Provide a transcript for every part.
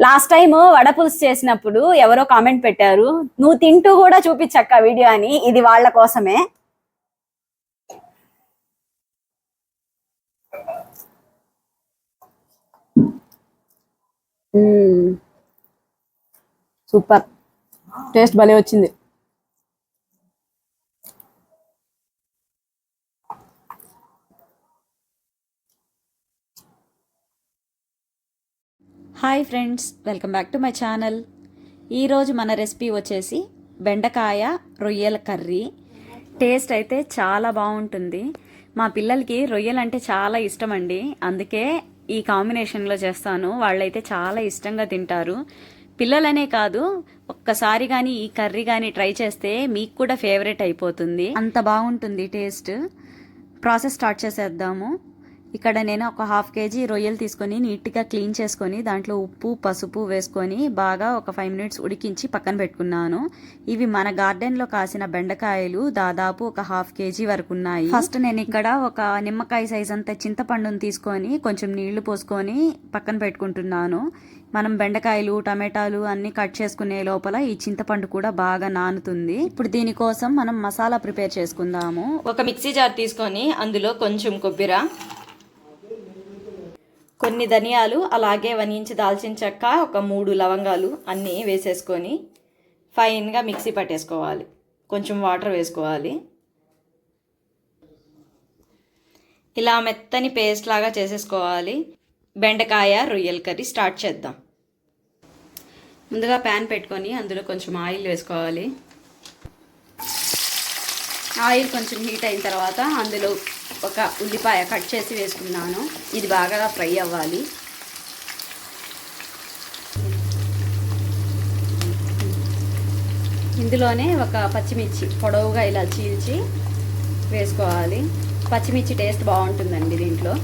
Last time వడపులుసు చేసినప్పుడు ఎవరో comment పెట్టారు, నువ్వు తింటూ కూడా చూపించక్క వీడియో అని. ఇది వాళ్ళ కోసమే. సూపర్, టేస్ట్ భలే వచ్చింది. Hi friends, welcome back to my channel. ఈరోజు మన రెసిపీ వచ్చేసి బెండకాయ రొయ్యల కర్రీ. టేస్ట్ అయితే చాలా బాగుంటుంది. మా పిల్లలకి రొయ్యలు అంటే చాలా ఇష్టం అండి, అందుకే ఈ కాంబినేషన్లో చేస్తాను. వాళ్ళైతే చాలా ఇష్టంగా తింటారు. పిల్లలనే కాదు, ఒక్కసారి కానీ ఈ కర్రీ కానీ ట్రై చేస్తే మీకు కూడా ఫేవరెట్ అయిపోతుంది, అంత బాగుంటుంది టేస్ట్. ప్రాసెస్ స్టార్ట్ చేసేద్దాము. ఇక్కడ నేను ఒక 1/2 kg రొయ్యలు తీసుకొని నీట్గా క్లీన్ చేసుకొని దాంట్లో ఉప్పు పసుపు వేసుకొని బాగా ఒక 5 minutes ఉడికించి పక్కన పెట్టుకున్నాను. ఇవి మన గార్డెన్లో కాసిన బెండకాయలు, దాదాపు ఒక 1/2 kg వరకు ఉన్నాయి. ఫస్ట్ నేను ఇక్కడ ఒక నిమ్మకాయ సైజ్ అంత చింతపండుని తీసుకొని కొంచెం నీళ్లు పోసుకొని పక్కన పెట్టుకుంటున్నాను. మనం బెండకాయలు టమాటాలు అన్ని కట్ చేసుకునే లోపల ఈ చింతపండు కూడా బాగా నానుతుంది. ఇప్పుడు దీనికోసం మనం మసాలా ప్రిపేర్ చేసుకుందాము. ఒక మిక్సీ జార్ తీసుకొని అందులో కొంచెం కొబ్బరి, కొన్ని ధనియాలు, అలాగే 1 ఇంచ్ దాల్చిన చెక్క, ఒక 3 లవంగాలు అన్నీ వేసేసుకొని ఫైన్గా మిక్సీ పట్టేసుకోవాలి. కొంచెం వాటర్ వేసుకోవాలి. ఇలా మెత్తని పేస్ట్ లాగా చేసేసుకోవాలి. బెండకాయ రొయ్యల కర్రీ స్టార్ట్ చేద్దాం. ముందుగా ప్యాన్ పెట్టుకొని అందులో కొంచెం ఆయిల్ వేసుకోవాలి. ఆయిల్ కొంచెం హీట్ అయిన తర్వాత అందులో ఒక ఉల్లిపాయ కట్ చేసి వేసుకున్నాను. ఇది బాగా ఫ్రై అవ్వాలి. ఇందులోనే ఒక పచ్చిమిర్చి పొడవుగా ఇలా చీల్చి వేసుకోవాలి. పచ్చిమిర్చి టేస్ట్ బాగుంటుందండి దీంట్లో.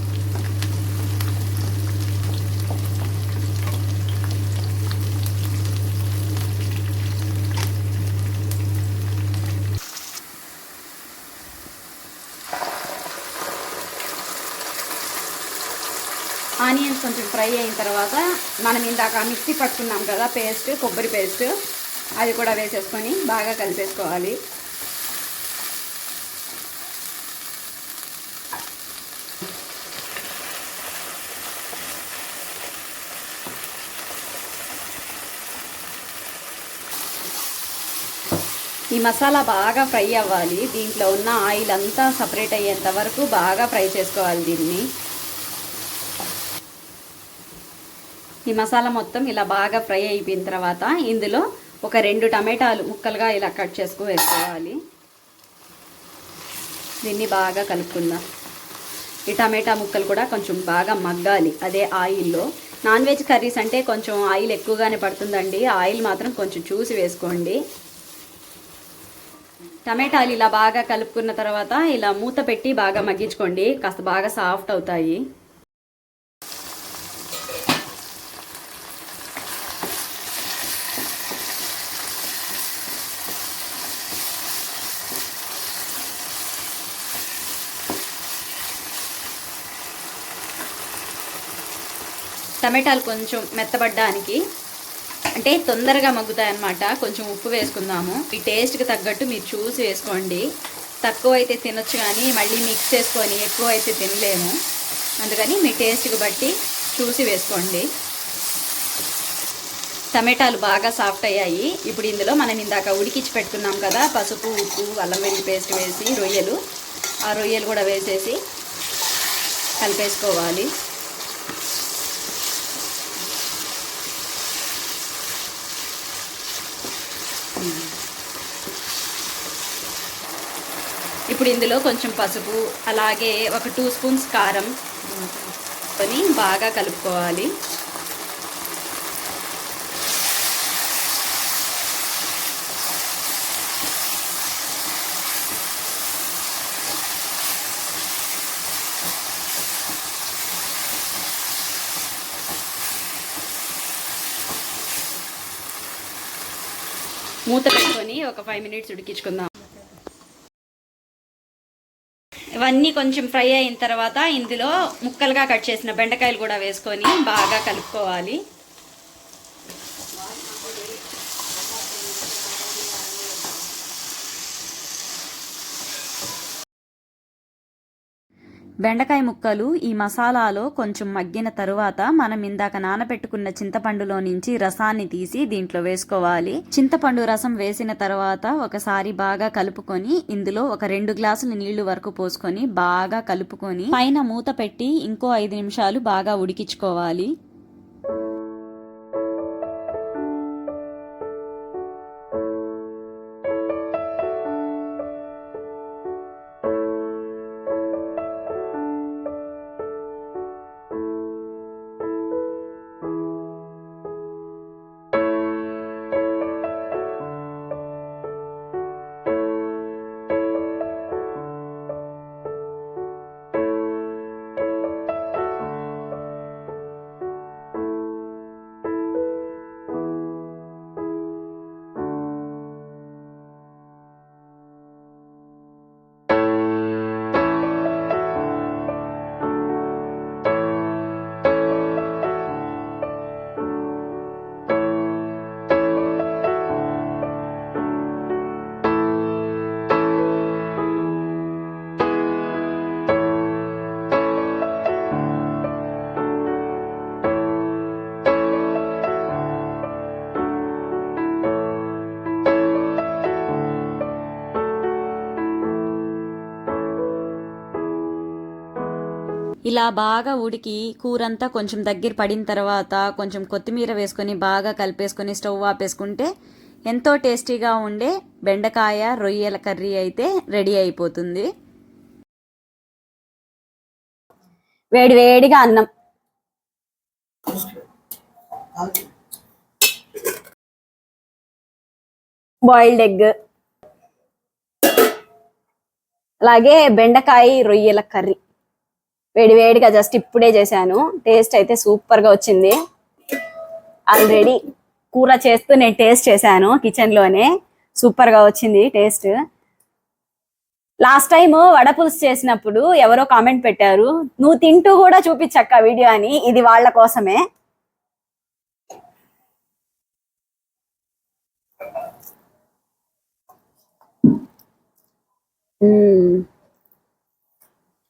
ఆనియన్స్ కొంచెం ఫ్రై అయిన తర్వాత మనం ఇందాక మిక్సీ పట్టుకున్నాం కదా పేస్ట్, కొబ్బరి పేస్ట్, అది కూడా వేసేసుకొని బాగా కలిపేసుకోవాలి. ఈ మసాలా బాగా ఫ్రై అవ్వాలి. దీంట్లో ఉన్న ఆయిల్ అంతా సపరేట్ అయ్యేంత వరకు బాగా ఫ్రై చేసుకోవాలి దీన్ని. ఈ మసాలా మొత్తం ఇలా బాగా ఫ్రై అయిపోయిన తర్వాత ఇందులో ఒక 2 టమాటాలు ముక్కలుగా ఇలా కట్ చేసుకు వేసుకోవాలి. దీన్ని బాగా కలుపుకుందాం. ఈ టమాటా ముక్కలు కూడా కొంచెం బాగా మగ్గాలి అదే ఆయిల్లో. నాన్ వెజ్ కర్రీస్ అంటే కొంచెం ఆయిల్ ఎక్కువగానే పడుతుందండి. ఆయిల్ మాత్రం కొంచెం చూసి వేసుకోండి. టమాటాలు ఇలా బాగా కలుపుకున్న తర్వాత ఇలా మూత పెట్టి బాగా మగ్గించుకోండి. కాస్త బాగా సాఫ్ట్ అవుతాయి. టమాటాలు కొంచెం మెత్తబడ్డానికి, అంటే తొందరగా మగ్గుతాయి అన్నమాట, కొంచెం ఉప్పు వేసుకుందాము. ఈ టేస్ట్కి తగ్గట్టు మీరు చూసి వేసుకోండి. తక్కువ అయితే తినొచ్చు కానీ మళ్ళీ మిక్స్ చేసుకొని ఎక్కువ అయితే తినలేము. అందుకని మీ టేస్ట్కి బట్టి చూసి వేసుకోండి. టమాటాలు బాగా సాఫ్ట్ అయ్యాయి. ఇప్పుడు ఇందులో మనం ఇందాక ఉడికించి పెట్టుకున్నాం కదా పసుపు, ఉప్పు, అల్లం వెల్లుల్లి పేస్ట్ వేసి రొయ్యలు, ఆ రొయ్యలు కూడా వేసేసి కలిపేసుకోవాలి. ఇప్పుడు ఇందులో కొంచెం పసుపు, అలాగే ఒక 2 స్పూన్స్ కారం కొని బాగా కలుపుకోవాలి. మూత పెట్టుకొని ఒక 5 minutes ఉడికించుకుందాం. ఇవన్నీ కొంచెం ఫ్రై అయిన తర్వాత ఇందులో ముక్కలుగా కట్ చేసిన బెండకాయలు కూడా వేసుకొని బాగా కలుపుకోవాలి. బెండకాయ ముక్కలు ఈ మసాలాలో కొంచెం మగ్గిన తరువాత మనం ఇందాక నానబెట్టుకున్న చింతపండులో నుంచి రసాన్ని తీసి దీంట్లో వేసుకోవాలి. చింతపండు రసం వేసిన తర్వాత ఒకసారి బాగా కలుపుకొని ఇందులో ఒక 2 గ్లాసుల నీళ్లు వరకు పోసుకొని బాగా కలుపుకొని పైన మూత పెట్టి ఇంకో 5 నిమిషాలు బాగా ఉడికించుకోవాలి. ఇలా బాగా ఉడికి కూరంతా కొంచెం దగ్గర పడిన తర్వాత కొంచెం కొత్తిమీర వేసుకొని బాగా కలిపేసుకొని స్టవ్ ఆపేసుకుంటే ఎంతో టేస్టీగా ఉండే బెండకాయ రొయ్యల కర్రీ అయితే రెడీ అయిపోతుంది. వేడి వేడిగా అన్నం, బాయిల్డ్ ఎగ్, అలాగే బెండకాయ రొయ్యల కర్రీ వేడి వేడిగా జస్ట్ ఇప్పుడే చేశాను. టేస్ట్ అయితే సూపర్ గా వచ్చింది. ఆల్రెడీ కూర చేస్తూ నేను టేస్ట్ చేశాను కిచెన్ లోనే, సూపర్ గా వచ్చింది టేస్ట్. లాస్ట్ టైం వడపులుసు చేసినప్పుడు ఎవరో కామెంట్ పెట్టారు, నువ్వు తింటూ కూడా చూపించక్క వీడియో అని. ఇది వాళ్ళ కోసమే.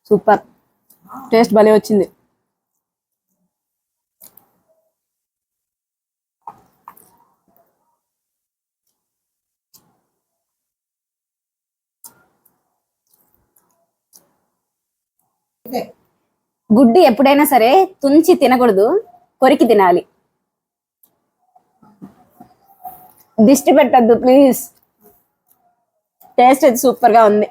సూపర్ టేస్ట్ భలే వచ్చింది. గుడ్డు ఎప్పుడైనా సరే తుంచి తినకూడదు, కొరికి తినాలి. దిష్టి పెట్టద్దు ప్లీజ్. టేస్ట్ అయితే సూపర్ గా ఉంది.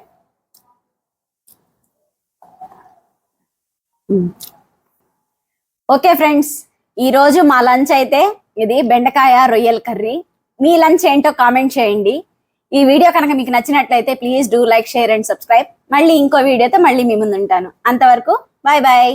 ఓకే ఫ్రెండ్స్, ఈరోజు మా లంచ్ అయితే ఇది బెండకాయ రొయ్యల కర్రీ. మీ లంచ్ ఏంటో కామెంట్ చేయండి. ఈ వీడియో కనుక మీకు నచ్చినట్లయితే please do like, share and subscribe. మళ్ళీ ఇంకో వీడియోతో మళ్ళీ మీ ముందు ఉంటాను. అంతవరకు బాయ్ బాయ్.